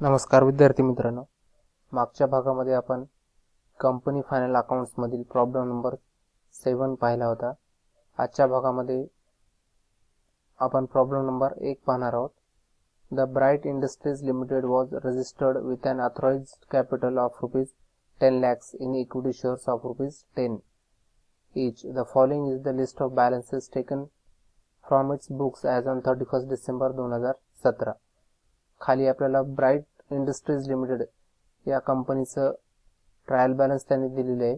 नमस्कार विद्यार्थी मित्रांनो, मागच्या भागामध्ये आपण कंपनी फायनल अकाउंट्स मधील प्रॉब्लेम नंबर 7 पाहिला होता. आजच्या भागामध्ये आपण प्रॉब्लेम नंबर 1 पाहणार आहोत. The Bright Industries Limited was registered with an authorised capital of ₹10 lakhs in equity shares of ₹10 each. The following is the list of balances taken from its books as on 31st December 2017. खाली आपल्याला bright Industries limited या कंपनीचं trial balance त्यांनी दिलेले आहे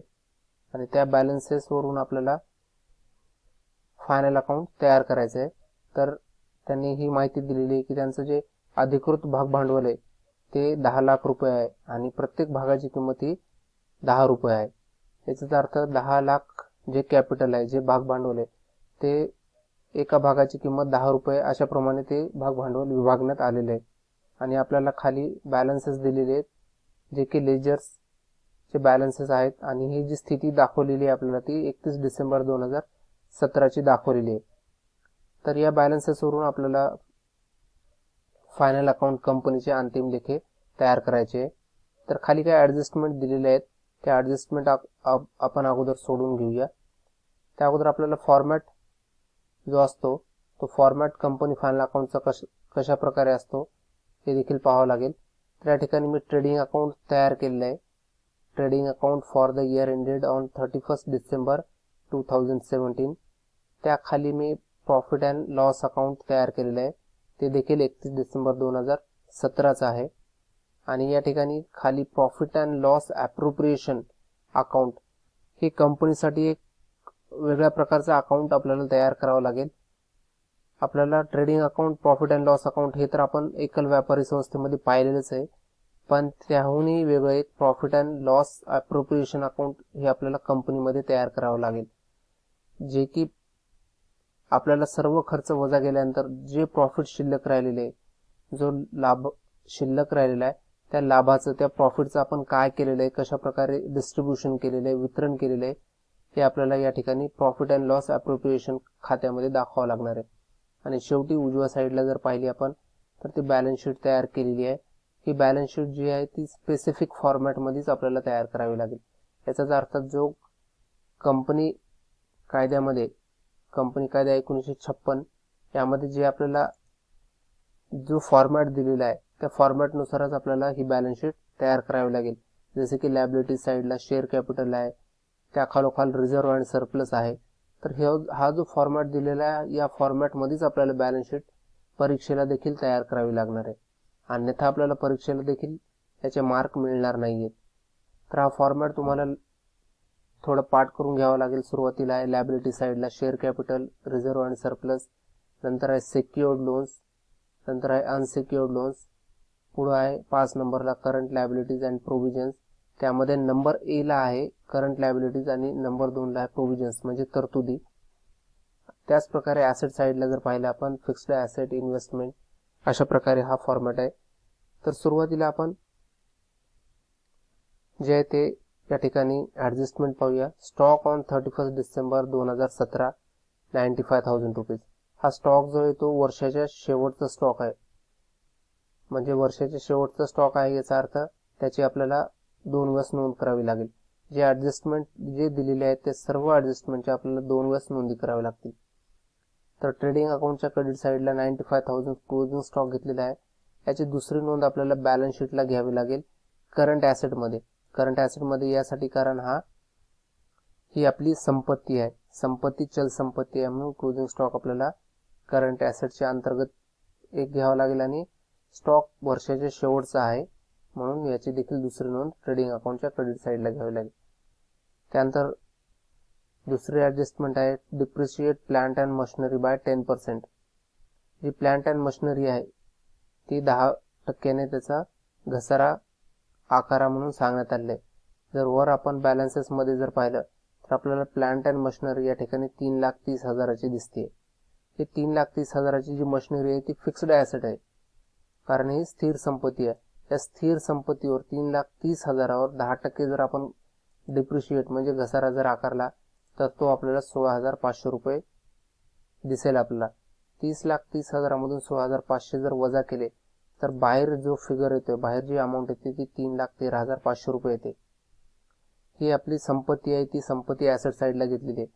आणि त्या बॅलन्सेसवरून आपल्याला फायनल अकाउंट तयार करायचं आहे. तर त्यांनी ही माहिती दिलेली आहे की त्यांचं जे अधिकृत भाग भांडवल आहे ते 10 लाख रुपये आहे आणि प्रत्येक भागाची किंमत ही 10 रुपये आहे. याचा अर्थ 10 लाख जे कॅपिटल आहे, जे भाग भांडवल आहे, ते एका भागाची किंमत 10 रुपये अशाप्रमाणे ते भाग भांडवल विभागण्यात आलेले आहे. आणि आपल्याला खाली बॅलन्सेस दिलेले आहेत जे की लेजर्सचे बॅलन्सेस आहेत आणि ही जी स्थिती दाखवलेली आहे आपल्याला ती 31 डिसेंबर 2017 दाखवलेली आहे. तर या बॅलन्सेसवरून आपल्याला फायनल अकाउंट कंपनीचे अंतिम लेखे तयार करायचे आहे. तर खाली काही ॲडजस्टमेंट दिलेले आहेत, त्या ॲडजस्टमेंट आपण अगोदर सोडून घेऊया. त्या अगोदर आपल्याला फॉर्मॅट जो असतो तो फॉर्मॅट कंपनी फायनल अकाउंटचा कशा प्रकारे असतो हे देखील पाहावं लागेल. तर या ठिकाणी मी ट्रेडिंग अकाउंट तयार केलेलं आहे. Trading account for the year ended on 31st December 2017. त्याखाली मी प्रॉफिट अँड लॉस अकाउंट तयार केलेलं आहे, ते देखील 31 डिसेंबर 2017 आहे. आणि या ठिकाणी खाली प्रॉफिट अँड लॉस ॲप्रोप्रिएशन अकाउंट हे कंपनीसाठी एक वेगळ्या प्रकारचं अकाउंट आपल्याला तयार करावं लागेल. आपल्याला trading account, profit and loss account हे तर आपण एकल व्यापारी संस्थेमध्ये पाहिलेलंच आहे, पण त्याहूनही वेगळं एक प्रॉफिट अँड लॉस ॲप्रोप्रिएशन अकाउंट हे आपल्याला कंपनीमध्ये तयार करावं लागेल, जे की आपल्याला सर्व खर्च वजा केल्यानंतर जे प्रॉफिट शिल्लक राहिलेले आहे, जो लाभ शिल्लक राहिलेला आहे, त्या लाभाचं, त्या प्रॉफिटचं आपण काय केलेलं आहे, कशा प्रकारे डिस्ट्रीब्युशन केलेलं आहे, वितरण केलेलं आहे, हे आपल्याला या ठिकाणी प्रॉफिट अँड लॉस ॲप्रोप्रिएशन खात्यामध्ये दाखवावं लागणार आहे. आणि शेवटी उजव्या साईडला जर पाहिली आपण तर ती बॅलन्स शीट तयार केलेली आहे. ही बॅलन्स शीट जी आहे ती स्पेसिफिक फॉर्मॅटमध्येच आपल्याला तयार करावी लागेल. याचाच अर्थ जो कंपनी कायद्यामध्ये, कंपनी कायदा 1956 यामध्ये जे आपल्याला जो फॉर्मॅट दिलेला आहे त्या फॉर्मॅटनुसारच आपल्याला ही बॅलन्स शीट तयार करावी लागेल. जसे की लायबिलिटी साईडला शेअर कॅपिटल आहे, त्या खालोखाल रिझर्व्ह अँड सरप्लस आहे. तर हा जो फॉर्मॅट दिलेला आहे या फॉर्मॅटमध्येच आपल्याला बॅलन्स शीट परीक्षेला देखील तयार करावी लागणार आहे, अन्यथा आपल्याला परीक्षेला देखील याचे मार्क मिळणार नाहीयेत. तर हा फॉर्मॅट तुम्हाला थोडं पाठ करून घ्यावा लागेल. सुरुवातीला आहे लायबिलिटी साईडला share capital, reserve and surplus, नंतर आहे सेक्युअर्ड लोन्स, नंतर आहे अनसेक्युअर्ड लोन्स, पुढं आहे 5 नंबरला करंट लायबिलिटीज अँड प्रोव्हिजन्स. त्यामध्ये नंबर ए ला आहे करंट लायबिलिटीज आणि नंबर 2 ला आहे प्रोव्हिजन्स म्हणजे तरतुदी. त्याच प्रकारे ॲसेट साईडला जर पाहिलं आपण फिक्स्ड ॲसेट, इन्व्हेस्टमेंट, अशा प्रकारे हा फॉर्मॅट आहे. तर सुरुवातीला आपण जे आहे ते या ठिकाणी ॲडजस्टमेंट पाहूया. Stock on 31 December 2017 95,000 rupees. हा स्टॉक जो आहे तो वर्षाच्या शेवटचा स्टॉक आहे, म्हणजे वर्षाच्या शेवटचा स्टॉक आहे, याचा अर्थ त्याची आपल्याला 2 वेळेस नोंद करावी लागेल. जे ॲडजस्टमेंट जे दिलेले आहेत ते सर्व ॲडजस्टमेंटचे आपल्याला 2 वेळेस नोंदी करावी लागतील. तर ट्रेडिंग अकाउंटच्या क्रेडिट साईडला 95,000 क्लोजिंग स्टॉक घेतलेला आहे. याची दुसरी नोंद आपल्याला बॅलन्स शीटला घ्यावी लागेल करंट ॲसेटमध्ये. करंट ॲसेटमध्ये यासाठी कारण ही आपली संपत्ती आहे, संपत्ती चल संपत्ती आहे, म्हणून क्लोजिंग स्टॉक आपल्याला करंट ॲसेटच्या अंतर्गत एक घ्यावा लागेल आणि स्टॉक वर्षाच्या शेवटचा आहे म्हणून याची देखील दुसरी नोंद ट्रेडिंग अकाउंटच्या क्रेडिट साईडला घ्यावी लागेल. त्यानंतर दुसरी ॲडजस्टमेंट आहे depreciate plant and machinery by 10%. जी प्लांट अँड मशिनरी आहे ती 10% त्याचा घसारा आकारा म्हणून सांगण्यात आले आहे. जर वर आपण बॅलन्सेसमध्ये जर पाहिलं तर आपल्याला प्लांट अँड मशिनरी या ठिकाणी 3,30,000ची दिसते. ही 3,30,000ची जी मशिनरी आहे ती फिक्स्ड ॲसेट आहे, कारण ही स्थिर संपत्ती आहे. या स्थिर संपत्तीवर 3,30,000वर 10% जर आपण डिप्रिशिएट म्हणजे घसारा जर आकारला तर तो आपल्याला 16,500 रुपये दिसेल. आपल्याला 30,30,000मधून 16,500 जर वजा केले तर बाहेर जो फिगर येतोय, बाहेर जी अमाऊंट येते ती 3,13,500 रुपये येते. ही आपली संपत्ती आहे, ती संपत्ती ॲसेट साईडला घेतलेली आहे.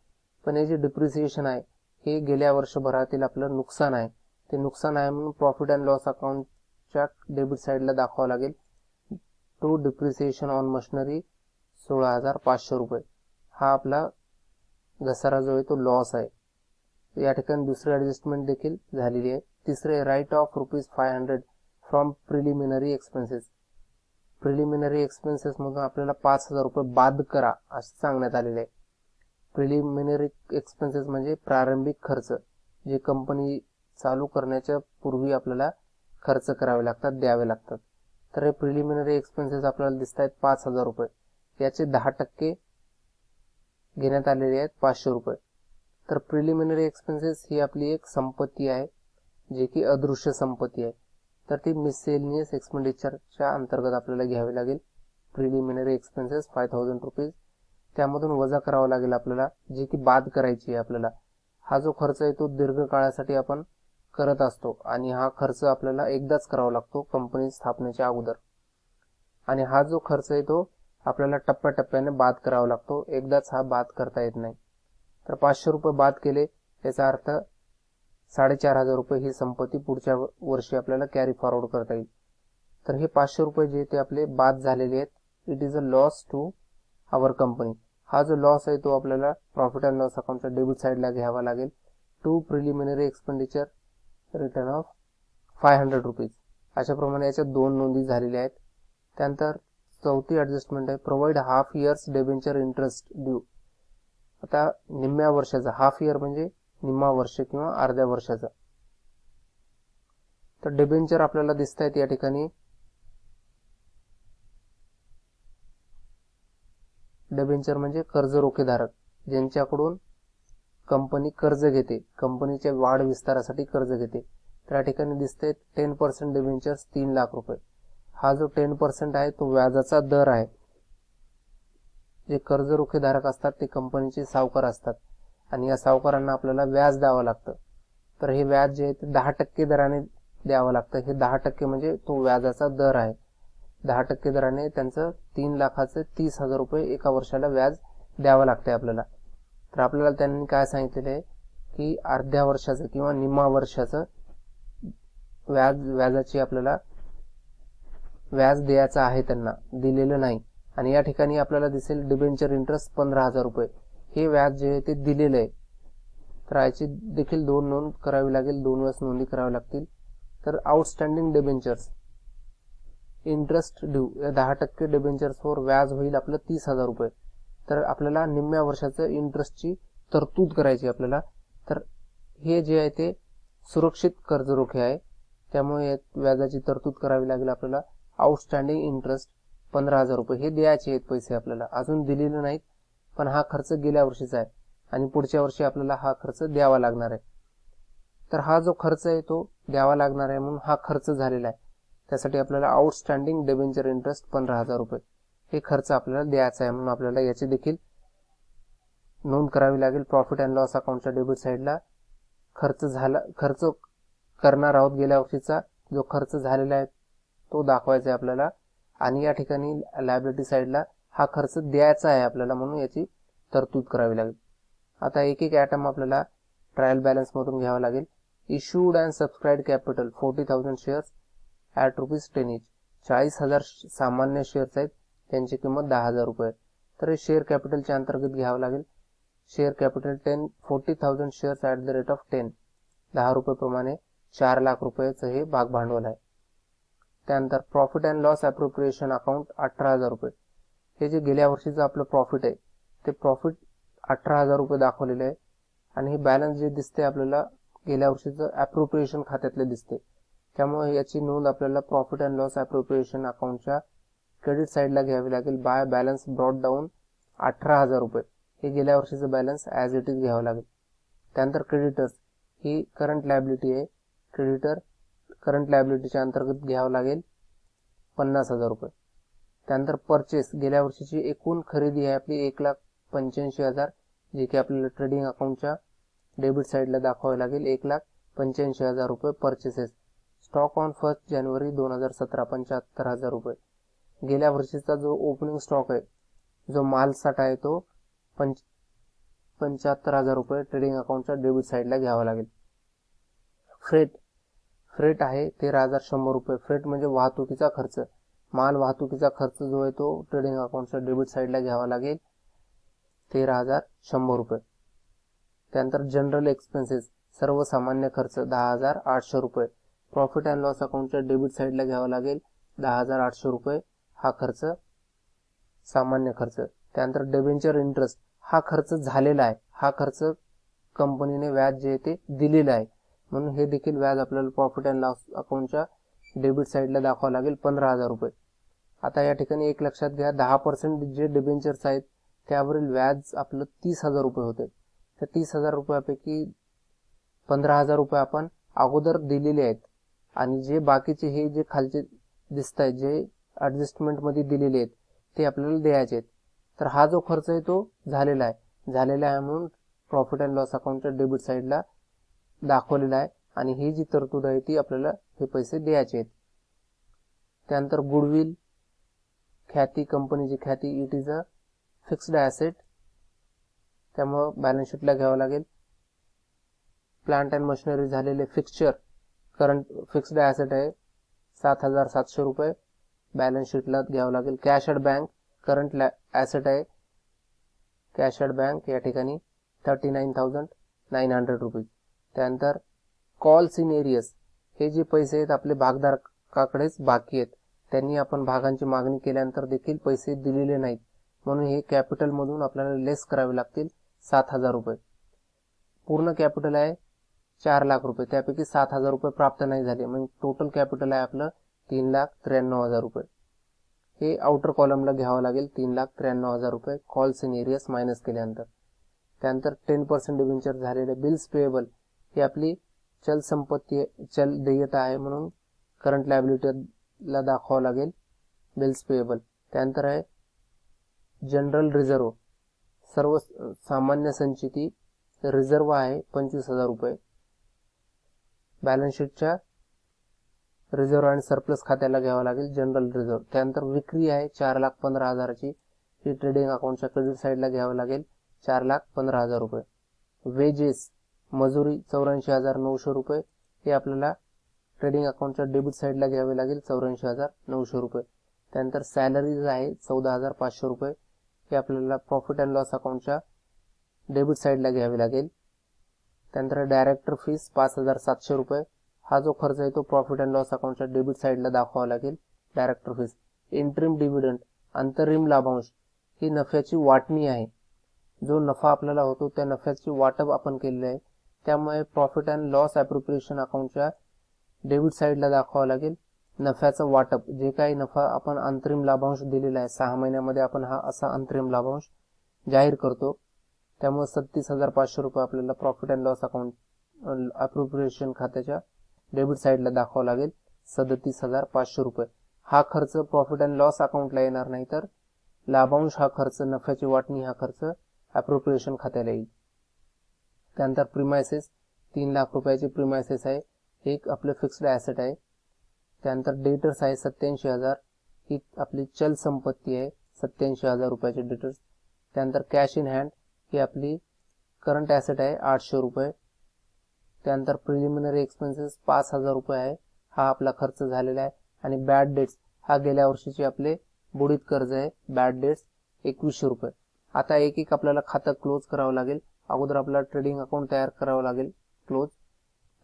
पण हे जे डिप्रिसिएशन आहे हे गेल्या वर्षभरातील आपलं नुकसान आहे. ते नुकसान आहे म्हणून प्रॉफिट अँड लॉस अकाउंटच्या डेबिट साईडला दाखवावं लागेल. टू डिप्रिसिएशन ऑन मशिनरी 16,500 रुपये. हा आपला घसारा जो आहे तो लॉस आहे. या ठिकाणी दुसरी ॲडजस्टमेंट देखील झालेली आहे. तिसरे, write off ₹500 from preliminary expenses. Preliminary एक्सपेन्सेसमधून आपल्याला 5,000 रुपये बाद करा असे सांगण्यात आलेले आहे. प्रिलिमिनरी एक्सपेन्सेस म्हणजे प्रारंभिक खर्च, जे कंपनी चालू करण्याच्या पूर्वी आपल्याला खर्च करावे लागतात, द्यावे लागतात. तर हे प्रिलिमिनरी एक्सपेन्सेस आपल्याला दिसत आहेत 5,000 रुपये. याचे 10% घेण्यात आलेले आहेत 500 रुपये. तर प्रिलिमिनरी एक्सपेन्सेस ही आपली एक संपत्ती आहे, जे की अदृश्य संपत्ती आहे. तर ती मिससेलिनियस एक्सपेंडिचरच्या अंतर्गत आपल्याला घ्यावी लागेल. प्रिलिमिनरी एक्सपेन्सेस 5,000 रुपीज त्यामधून वजा करावं लागेल आपल्याला, जे की बाद करायची आहे आपल्याला. हा जो खर्च आहे तो दीर्घकाळासाठी आपण करत असतो आणि हा खर्च आपल्याला एकदाच करावा लागतो कंपनी स्थापनेच्या अगोदर. आणि हा जो खर्च आहे तो आपल्याला टप्प्याटप्प्याने बाद करावा लागतो, एकदाच हा बाद करता येत नाही. तर 500 रुपये बाद केले, याचा अर्थ 4,500 रुपये ही संपत्ती पुढच्या वर्षी आपल्याला कॅरी फॉरवर्ड करता येईल. तर हे 500 रुपये जे ते आपले बाद झालेले आहेत, it is a loss to our company. हा जो लॉस आहे तो आपल्याला प्रॉफिट अँड लॉस अकाउंटच्या डेबिट साईडला घ्यावा लागेल. To preliminary expenditure return of 500 rupees. अशाप्रमाणे याच्या 2 नोंदी झालेल्या आहेत. त्यानंतर चौथी ॲडजस्टमेंट आहे, provide half years debenture interest due. आता निम्म्या वर्षाचा, हाफ इयर म्हणजे निम्मा वर्ष किंवा अर्ध्या वर्षाचा. तर डेबेंचर आपल्याला दिसत आहेत या ठिकाणी. डेबेंचर म्हणजे कर्ज रोखेधारक, ज्यांच्याकडून कंपनी कर्ज घेते, कंपनीच्या वाढ विस्तारासाठी कर्ज घेते. तर या ठिकाणी दिसते 10% डेबेंचर्स 3,00,000 रुपये. हा जो 10% आहे तो व्याजाचा दर आहे. जे कर्ज रोखेधारक असतात ते कंपनीचे सावकार असतात आणि या सावकारांना आपल्याला व्याज द्यावं लागतं. तर हे व्याज जे आहे ते 10% दराने द्यावं लागतं. हे 10% म्हणजे तो व्याजाचा दर आहे. 10% दराने त्यांचं 3,00,000चे 30,000 रुपये एका वर्षाला व्याज द्यावं लागतंय आपल्याला. तर आपल्याला त्यांनी काय सांगितलेलं आहे की अर्ध्या वर्षाचं किंवा निम्मा वर्षाचं व्याजाची आपल्याला व्याज द्यायचं आहे, त्यांना दिलेलं नाही. आणि या ठिकाणी आपल्याला दिसेल डिबेंचर इंटरेस्ट 15,000 रुपये. हे व्याज जे आहे ते दिलेलं आहे. तर याची देखील 2 नोंद करावी लागेल, 2 वेळेस नोंदी कराव्या लागतील. तर आउटस्टँडिंग डिबेंचर्स इंटरेस्ट ड्यू, या 10% डिबेंचर्सवर व्याज होईल आपलं 30,000 रुपये. तर आपल्याला निम्म्या वर्षाचं इंटरेस्टची तरतूद करायची आपल्याला. तर हे जे आहे ते सुरक्षित कर्ज रोखे आहे, त्यामुळे व्याजाची तरतूद करावी लागेल आपल्याला. आउटस्टँडिंग इंटरेस्ट 15,000 रुपये हे द्यायचे आहेत पैसे आपल्याला, अजून दिलेले नाहीत, पण हा खर्च गेल्या वर्षीचा आहे आणि पुढच्या वर्षी आपल्याला हा खर्च द्यावा लागणार आहे. तर हा जो खर्च आहे तो द्यावा लागणार आहे म्हणून हा खर्च झालेला आहे. त्यासाठी आपल्याला आउटस्टँडिंग डिबेंचर इंटरेस्ट 15,000 रुपये हे खर्च आपल्याला द्यायचा आहे, म्हणून आपल्याला याची देखील नोंद करावी लागेल. प्रॉफिट अँड लॉस अकाउंटच्या डेबिट साईडला खर्च करणार आहोत, गेल्या वर्षीचा जो खर्च झालेला आहे तो दाखवायचा आहे आपल्याला. आणि या ठिकाणी लायबिलिटी साईडला हा खर्च द्यायचा आहे आपल्याला, म्हणून याची तरतूद करावी लागेल. आता एक एक ॲटम आपल्याला ट्रायल बॅलन्स मधून घ्यावा लागेल. Issued and subscribe capital 40,000 shares at ₹10 इच. 40,000 सामान्य शेअर्स आहेत, त्यांची किंमत 10,000 रुपये. तर हे शेअर कॅपिटलच्या अंतर्गत घ्यावं लागेल. Share capital 40,000 shares at the rate of 10 रुपये प्रमाणे 4,00,000 रुपयाचं हे भाग भांडवल आहे. त्यानंतर profit and loss appropriation account 18,000 रुपये. हे जे गेल्या वर्षीचं आपलं प्रॉफिट आहे ते प्रॉफिट 18,000 रुपये दाखवलेले आहे. आणि हे बॅलन्स जे दिसते आपल्याला गेल्या वर्षीचं अप्रोप्रिएशन खात्यातले दिसते, त्यामुळे याची नोंद आपल्याला प्रॉफिट अँड लॉस अप्रोप्रिएशन अकाउंटच्या क्रेडिट साईडला घ्यावी लागेल. बाय बॅलन्स ब्रॉट डाऊन 18,000 रुपये हे गेल्या वर्षीचं बॅलन्स ॲज इट इज घ्यावं लागेल. त्यानंतर क्रेडिटर्स ही करंट लायबिलिटी आहे. क्रेडिटर करंट लायबिलिटीच्या अंतर्गत घ्यावं लागेल 50,000 रुपये. त्यानंतर परचेस, गेल्या वर्षीची एकूण खरेदी आहे आपली 1,85,000, जे की आपल्याला ट्रेडिंग अकाउंटच्या डेबिट साईडला दाखवावे लागेल. 1,85,000 रुपये परचेसेस. स्टॉक ऑन 1 जानेवारी 2017 75,000 रुपये. गेल्या वर्षीचा जो ओपनिंग स्टॉक आहे, जो माल साठा आहे, तो 75,000 रुपये ट्रेडिंग अकाउंटच्या डेबिट साईडला घ्यावा लागेल. फ्रेट आहे 13,100 रुपये. फ्रेट म्हणजे वाहतुकीचा खर्च. माल वाहतुकीचा खर्च जो आहे तो ट्रेडिंग अकाउंटच्या डेबिट साईडला घ्यावा लागेल 13,100 रुपये. त्यानंतर जनरल एक्सपेन्सेस सर्वसामान्य खर्च 10,800 रुपये. प्रॉफिट अँड लॉस अकाउंटच्या डेबिट साईडला घ्यावा लागेल 10,800 रुपये. हा खर्च सामान्य खर्च. त्यानंतर डिबेंचर इंटरेस्ट हा खर्च झालेला आहे. हा खर्च कंपनीने व्याज जे आहे ते दिलेलं आहे, म्हणून हे देखील व्याज आपल्याला प्रॉफिट अँड लॉस अकाउंटच्या डेबिट साईडला दाखवावं लागेल 15,000 रुपये. आता या ठिकाणी एक लक्षात घ्या, 10% जे डिबेंचर्स आहेत त्यावरील व्याज आपलं 30,000 रुपये होते. त्या 30,000 रुपयापैकी 15,000 रुपये आपण अगोदर दिलेले आहेत आणि जे बाकीचे हे जे खालचे दिसत आहेत, जे ॲडजस्टमेंटमध्ये दिलेले आहेत, ते आपल्याला द्यायचे आहेत. तर हा जो खर्च आहे तो झालेला आहे म्हणून प्रॉफिट अँड लॉस अकाउंटच्या डेबिट साईडला दाखवलेला आहे आणि ही जी तरतूद आहे ती आपल्याला हे पैसे द्यायचे आहेत. त्यानंतर गुडविल ख्याती, कंपनीची ख्याती, it is a fixed asset, त्यामुळं बॅलन्स शीटला घ्यावं लागेल. प्लांट अँड मशिनरी झालेले फिक्स्चर करंट फिक्स्ड ॲसेट आहे 7,700 रुपये, बॅलन्स शीटला घ्यावं लागेल. Cash at bank current asset आहे. कॅश ॲट बँक या ठिकाणी 39,900 रुपये. त्यानंतर कॉल्स इन एरियस हे जे पैसे आहेत आपले भागधारकाकडेच बाकी आहेत. त्यांनी आपण भागांची मागणी केल्यानंतर देखील पैसे दिलेले नाहीत, म्हणून हे कॅपिटलमधून आपल्याला लेस करावे लागतील 7,000 रुपये. पूर्ण कॅपिटल आहे 4 लाख रुपये, त्यापैकी 7,000 रुपये प्राप्त नाही झाले, म्हणजे टोटल कॅपिटल आहे आपलं 3,93,000 रुपये. हे आउटर कॉलमला घ्यावं लागेल 3,93,000 रुपये कॉल्स इन एरियस मायनस केल्यानंतर. त्यानंतर 10% डिबेंचर झालेले बिल्स पेएबल ही आपली चल संपत्ती, चल देयता आहे, म्हणून करंट लायबिलिटीला दाखवावं लागेल बिल्स पेएबल. त्यानंतर आहे जनरल रिझर्व, सर्व सामान्य संचिती रिझर्व आहे 25,000 रुपये. बॅलन्स शीटच्या रिझर्व आणि सरप्लस खात्याला घ्यावं लागेल जनरल रिझर्व. त्यानंतर विक्री आहे 4,15,000ची, ही ट्रेडिंग अकाउंटच्या क्रेडिट साईडला घ्यावं लागेल 4,15,000 रुपये. वेजेस मजुरी 84,900 रुपये, हे आपल्याला ट्रेडिंग अकाउंटच्या डेबिट साईडला घ्यावे लागेल 84,900 रुपये. त्यानंतर सॅलरीज आहे 14,500 रुपये, हे आपल्याला प्रॉफिट अँड लॉस अकाउंटच्या डेबिट साईडला घ्यावे लागेल. त्यानंतर डायरेक्टर फीस 5,700 रुपये, हा जो खर्च आहे तो प्रॉफिट अँड लॉस अकाउंटच्या डेबिट साईडला दाखवावा लागेल डायरेक्टर फीस. इंटरिम डिव्हिडंड अंतरिम लाभांश ही नफ्याची वाटणी आहे. जो नफा आपल्याला होतो त्या नफ्याची वाटप आपण केलेली आहे, त्यामुळे प्रॉफिट अँड लॉस ॲप्रोप्रिएशन अकाउंटच्या डेबिट साईडला दाखवावं लागेल नफ्याचं वाटप. जे काही नफा आपण अंतरिम लाभांश दिलेला आहे, 6 महिन्यामध्ये आपण हा असा अंतरिम लाभांश जाहीर करतो, त्यामुळे 37,500 रुपये आपल्याला प्रॉफिट अँड लॉस अकाउंट ॲप्रोप्रिएशन खात्याच्या डेबिट साईडला दाखवावं लागेल 37,500 रुपये. हा खर्च प्रॉफिट अँड लॉस अकाउंटला येणार नाही, तर लाभांश हा खर्च, नफ्याची वाटणी हा खर्च ॲप्रोप्रिएशन खात्याला येईल. त्यानंतर प्रिमायसेस 3 लाख रुपयाची प्रिमायसेस आहे, एक आपलं फिक्स्ड ॲसेट आहे. त्यानंतर डेटर्स आहे 87,000, ही आपली चल संपत्ती आहे 87,000 रुपयाची डेटर्स. त्यानंतर कॅश इन हँड ही आपली करंट ॲसेट आहे 800 रुपये. त्यानंतर प्रिलिमिनरी एक्सपेन्सेस 5,000 रुपये आहे, हा आपला खर्च झालेला आहे. आणि बॅड डेट्स हा गेल्या वर्षीचे आपले बुडीत कर्ज आहे, बॅड डेट्स 2100 रुपये. आता एक एक आपल्याला खातं क्लोज करावं लागेल. अगोदर आपल्याला ट्रेडिंग अकाउंट तयार करावं लागेल क्लोज.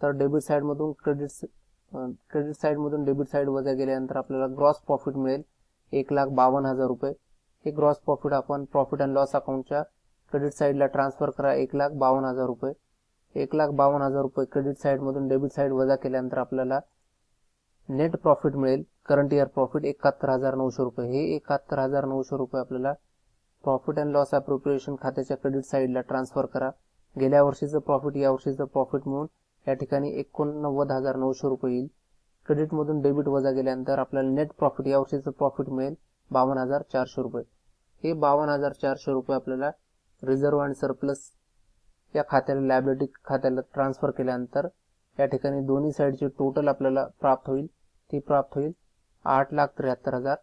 तर डेबिट साईडमधून क्रेडिट साईडमधून डेबिट साईड वजा गेल्यानंतर आपल्याला ग्रॉस प्रॉफिट मिळेल 1,52,000 रुपये. हे ग्रॉस प्रॉफिट आपण प्रॉफिट अँड लॉस अकाउंटच्या क्रेडिट साईडला ट्रान्सफर करा 1,52,000 रुपये. 1,52,000 रुपये क्रेडिट साईडमधून डेबिट साईड वजा केल्यानंतर आपल्याला नेट प्रॉफिट मिळेल, करंट इयर प्रॉफिट 71,900 रुपये. हे 71,900 रुपये आपल्याला प्रॉफिट अँड लॉस ॲप्रोप्रिएशन खात्याच्या क्रेडिट साईडला ट्रान्सफर करा. गेल्या वर्षीचं प्रॉफिट या वर्षीचं प्रॉफिट म्हणून या ठिकाणी 89,900 रुपये येईल. क्रेडिटमधून डेबिट वजा गेल्यानंतर आपल्याला नेट प्रॉफिट या वर्षीचं प्रॉफिट मिळेल 52,400 रुपये. हे 52,400 रुपये आपल्याला रिझर्व आणि सरप्लस या खात्याला, लायबिलिटी खात्याला ट्रान्सफर केल्यानंतर या ठिकाणी दोन्ही साईडचे टोटल आपल्याला प्राप्त होईल, ती प्राप्त होईल 8,73,000